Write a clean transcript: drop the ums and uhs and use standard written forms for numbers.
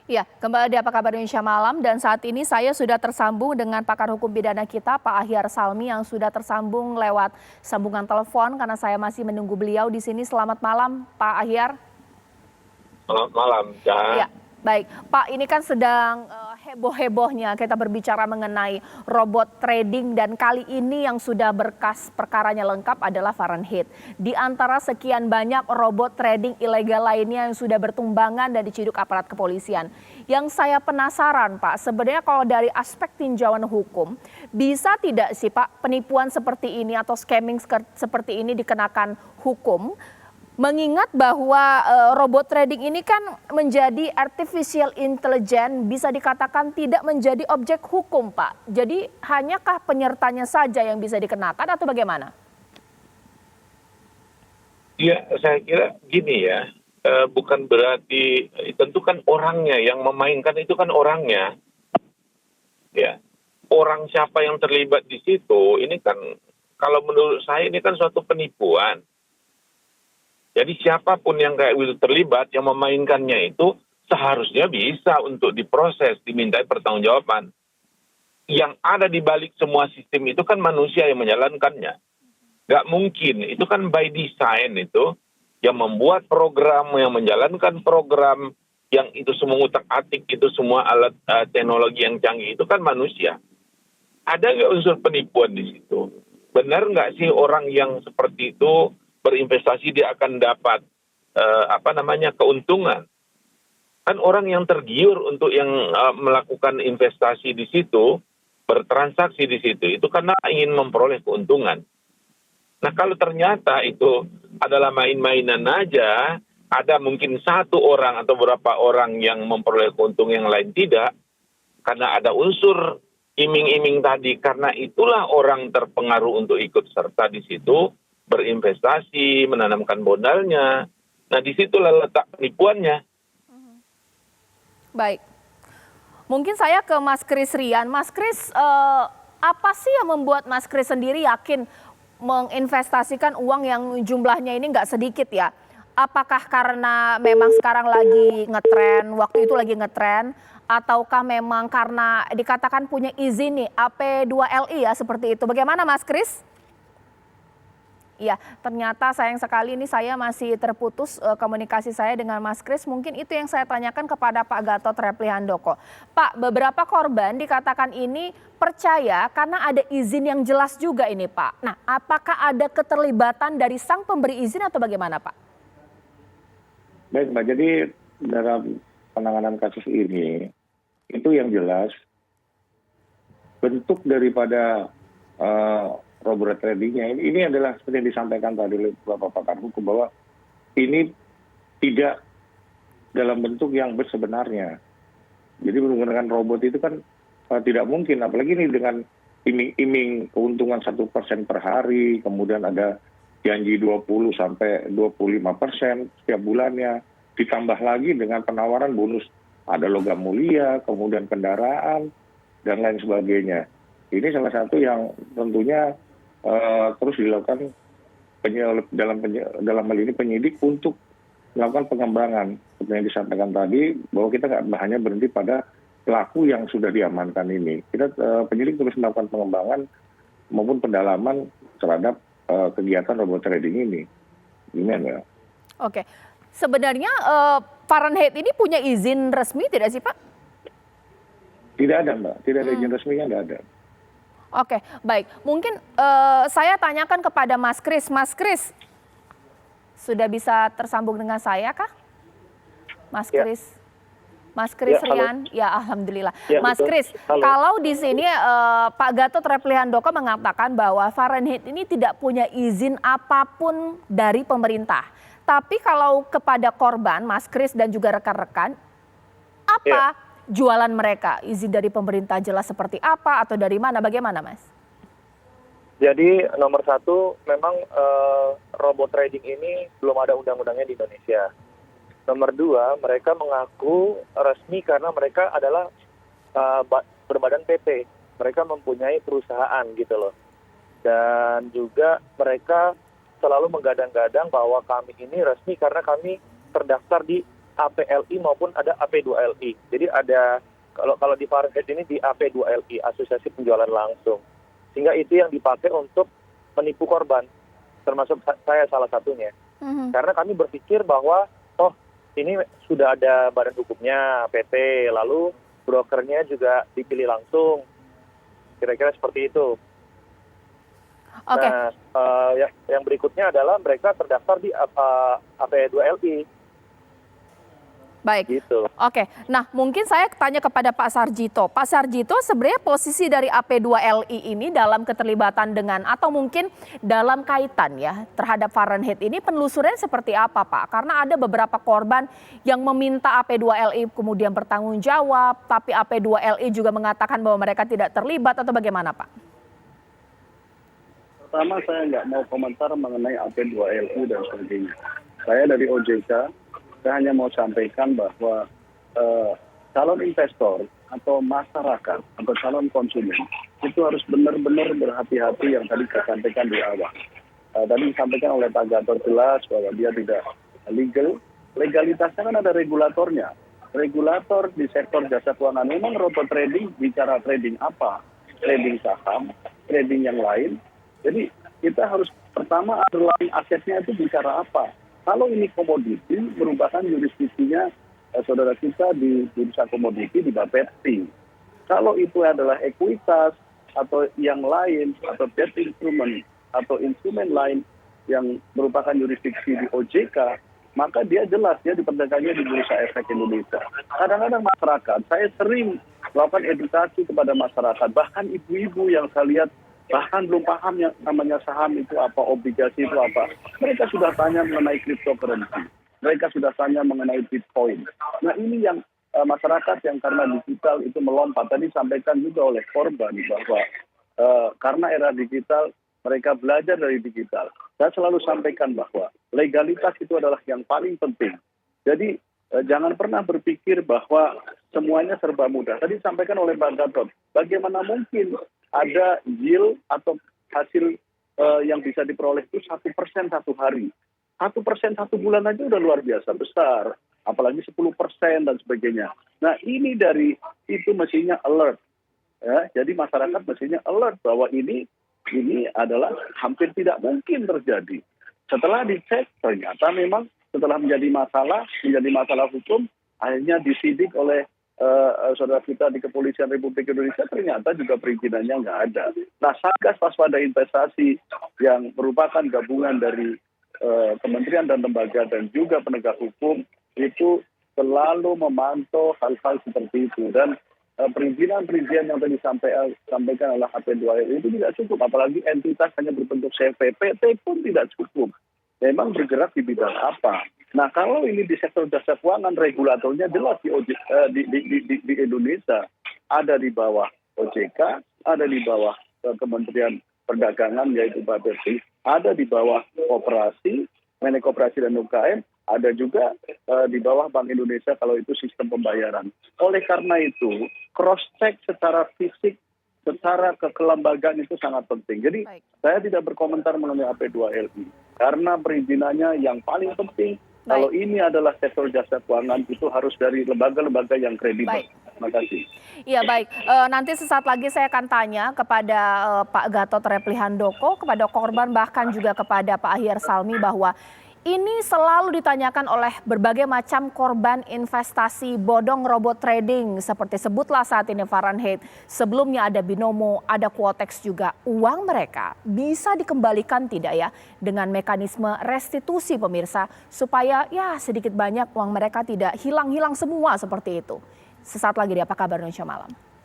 Ya, kembali di Apa Kabar Indonesia Malam dan saat ini saya sudah tersambung dengan pakar hukum pidana kita Pak Ahyar Salmi yang sudah tersambung lewat sambungan telepon karena saya masih menunggu beliau di sini. Selamat malam Pak Ahyar. Selamat malam, Ca. Ya, baik. Pak, ini kan sedang heboh-hebohnya kita berbicara mengenai robot trading dan kali ini yang sudah berkas perkaranya lengkap adalah Fahrenheit. Di antara sekian banyak robot trading ilegal lainnya yang sudah bertumbangan dan diciduk aparat kepolisian. Yang saya penasaran, Pak, sebenarnya kalau dari aspek tinjauan hukum, bisa tidak sih Pak penipuan seperti ini atau scamming seperti ini dikenakan hukum? Mengingat bahwa robot trading ini kan menjadi artificial intelligence, bisa dikatakan tidak menjadi objek hukum, Pak. Jadi hanyakah penyertanya saja yang bisa dikenakan atau bagaimana? Ya, saya kira gini ya, bukan berarti tentu kan orangnya yang memainkan itu kan orangnya, ya. Orang siapa yang terlibat di situ, ini kan kalau menurut saya ini kan suatu penipuan. Jadi siapapun yang kayak itu terlibat, yang memainkannya itu seharusnya bisa untuk diproses, dimintai pertanggungjawaban. Yang ada di balik semua sistem itu kan manusia yang menjalankannya. Nggak mungkin, itu kan by design itu, yang membuat program, yang menjalankan program, yang itu semua utak-atik, itu semua alat teknologi yang canggih, itu kan manusia. Ada nggak unsur penipuan di situ? Benar nggak sih orang yang seperti itu berinvestasi dia akan dapat keuntungan? Kan orang yang tergiur untuk yang melakukan investasi di situ, bertransaksi di situ, itu karena ingin memperoleh keuntungan. Nah kalau ternyata itu adalah main-mainan aja, ada mungkin satu orang atau beberapa orang yang memperoleh keuntungan yang lain tidak, karena ada unsur iming-iming tadi, karena itulah orang terpengaruh untuk ikut serta di situ, berinvestasi, menanamkan modalnya. Nah disitulah letak penipuannya. Baik, mungkin saya ke Mas Kris Rian. Mas Kris, apa sih yang membuat Mas Kris sendiri yakin menginvestasikan uang yang jumlahnya ini nggak sedikit ya? Apakah karena memang sekarang lagi ngetren, waktu itu lagi ngetren, ataukah memang karena dikatakan punya izin nih AP2LI ya seperti itu? Bagaimana Mas Kris? Iya, ternyata sayang sekali ini saya masih terputus komunikasi saya dengan Mas Kris. Mungkin itu yang saya tanyakan kepada Pak Gatot Replihandoko. Pak, beberapa korban dikatakan ini percaya karena ada izin yang jelas juga ini Pak. Nah, apakah ada keterlibatan dari sang pemberi izin atau bagaimana Pak? Baik Mbak, jadi dalam penanganan kasus ini, itu yang jelas bentuk daripada robot tradingnya ini adalah seperti yang disampaikan tadi oleh Bapak pakar hukum bahwa ini tidak dalam bentuk yang sebenarnya. Jadi menggunakan robot itu kan tidak mungkin, apalagi ini dengan iming-iming keuntungan 1% per hari, kemudian ada janji 20 sampai 25% setiap bulannya, ditambah lagi dengan penawaran bonus, ada logam mulia, kemudian kendaraan, dan lain sebagainya. Ini salah satu yang tentunya terus dilakukan dalam hal ini penyidik untuk melakukan pengembangan seperti yang disampaikan tadi, bahwa kita nggak hanya berhenti pada pelaku yang sudah diamankan ini. Kita penyidik terus melakukan pengembangan maupun pendalaman terhadap kegiatan robot trading ini. Gimana? Oke, sebenarnya Fahrenheit ini punya izin resmi tidak sih Pak? Tidak ada Mbak, tidak ada izin resminya, tidak ada. Oke, baik. Mungkin saya tanyakan kepada Mas Kris. Mas Kris, sudah bisa tersambung dengan saya kah? Mas Kris? Ya. Mas Kris Rian? Ya, alhamdulillah. Ya, Mas Kris, kalau di sini Pak Gatot Replihandoko mengatakan bahwa Fahrenheit ini tidak punya izin apapun dari pemerintah. Tapi kalau kepada korban, Mas Kris dan juga rekan-rekan, apa jualan mereka? Izin dari pemerintah jelas seperti apa atau dari mana? Bagaimana Mas? Jadi nomor satu memang robot trading ini belum ada undang-undangnya di Indonesia. Nomor dua, mereka mengaku resmi karena mereka adalah berbadan PT. Mereka mempunyai perusahaan gitu loh. Dan juga mereka selalu menggadang-gadang bahwa kami ini resmi karena kami terdaftar di APLI maupun ada AP2LI. Jadi ada kalau di Fahrenheit ini di AP2LI, Asosiasi Penjualan Langsung. Sehingga itu yang dipakai untuk menipu korban, termasuk saya salah satunya. Karena kami berpikir bahwa ini sudah ada badan hukumnya, PT, lalu brokernya juga dipilih langsung. Kira-kira seperti itu. Oke. Nah, yang berikutnya adalah mereka terdaftar di AP2LI. Baik. Gitu. Oke. Nah, mungkin saya tanya kepada Pak Sarjito. Pak Sarjito, sebenarnya posisi dari AP2LI ini dalam keterlibatan dengan atau mungkin dalam kaitan ya terhadap Fahrenheit ini penelusuran seperti apa, Pak? Karena ada beberapa korban yang meminta AP2LI kemudian bertanggung jawab, tapi AP2LI juga mengatakan bahwa mereka tidak terlibat atau bagaimana, Pak? Pertama, saya nggak mau komentar mengenai AP2LU dan sebagainya. Saya dari OJK, saya hanya mau sampaikan bahwa calon investor atau masyarakat atau calon konsumen itu harus benar-benar berhati-hati yang tadi saya sampaikan di awal. Tadi disampaikan oleh Pak Gatot jelas bahwa dia tidak legal. Legalitasnya kan ada regulatornya. Regulator di sektor jasa keuangan memang robot trading bicara trading apa? Trading saham, trading yang lain. Jadi kita harus pertama underlying asetnya itu bicara apa? Kalau ini komoditi merupakan jurisdiksinya saudara kita di bursa komoditi di Bapepti. Kalau itu adalah ekuitas atau yang lain atau debt instrument atau instrumen lain yang merupakan jurisdiksi di OJK, maka dia jelas dia diperdagangnya di Bursa Efek Indonesia. Kadang-kadang masyarakat, saya sering melakukan edukasi kepada masyarakat, bahkan ibu-ibu yang saya lihat bahkan belum paham yang namanya saham itu apa, obligasi itu apa. Mereka sudah tanya mengenai cryptocurrency. Mereka sudah tanya mengenai Bitcoin. Nah ini yang masyarakat yang karena digital itu melompat. Tadi disampaikan juga oleh korban bahwa karena era digital mereka belajar dari digital. Saya selalu sampaikan bahwa legalitas itu adalah yang paling penting. Jadi jangan pernah berpikir bahwa semuanya serba mudah. Tadi disampaikan oleh Pak Gatot, bagaimana mungkin ada yield atau hasil yang bisa diperoleh itu 1% satu hari. 1% satu bulan aja udah luar biasa besar. Apalagi 10% dan sebagainya. Nah ini dari itu mestinya alert. Ya, jadi masyarakat mestinya alert bahwa ini adalah hampir tidak mungkin terjadi. Setelah dicek ternyata memang setelah menjadi masalah hukum, akhirnya disidik oleh saudara kita di Kepolisian Republik Indonesia, ternyata juga perizinannya nggak ada. Nah, Satgas Waspada Investasi yang merupakan gabungan dari kementerian dan lembaga dan juga penegak hukum itu selalu memantau hal-hal seperti itu. Dan perizinan yang tadi sampaikan oleh AP2LI itu tidak cukup, apalagi entitas hanya berbentuk CV, PT pun tidak cukup. Memang bergerak di bidang apa? Nah, kalau ini di sektor jasa keuangan, regulatornya jelas di Indonesia. Ada di bawah OJK, ada di bawah Kementerian Perdagangan yaitu Bapepti, ada di bawah Koperasi, Menko Koperasi dan UKM, ada juga di bawah Bank Indonesia kalau itu sistem pembayaran. Oleh karena itu, cross-check secara fisik, secara kekelembagaan itu sangat penting. Jadi saya tidak berkomentar mengenai AP2LI karena perizinannya yang paling penting. Kalau ini adalah sektor jasa keuangan itu harus dari lembaga-lembaga yang kredibel. Terima kasih. Iya baik, nanti sesaat lagi saya akan tanya kepada Pak Gatot Replihandoko, kepada korban bahkan juga kepada Pak Ahyar Salmi bahwa ini selalu ditanyakan oleh berbagai macam korban investasi bodong robot trading seperti sebutlah saat ini Fahrenheit. Sebelumnya ada Binomo, ada Quotex juga. Uang mereka bisa dikembalikan tidak ya dengan mekanisme restitusi pemirsa supaya ya sedikit banyak uang mereka tidak hilang-hilang semua seperti itu. Sesaat lagi di Apa Kabar Indonesia Malam.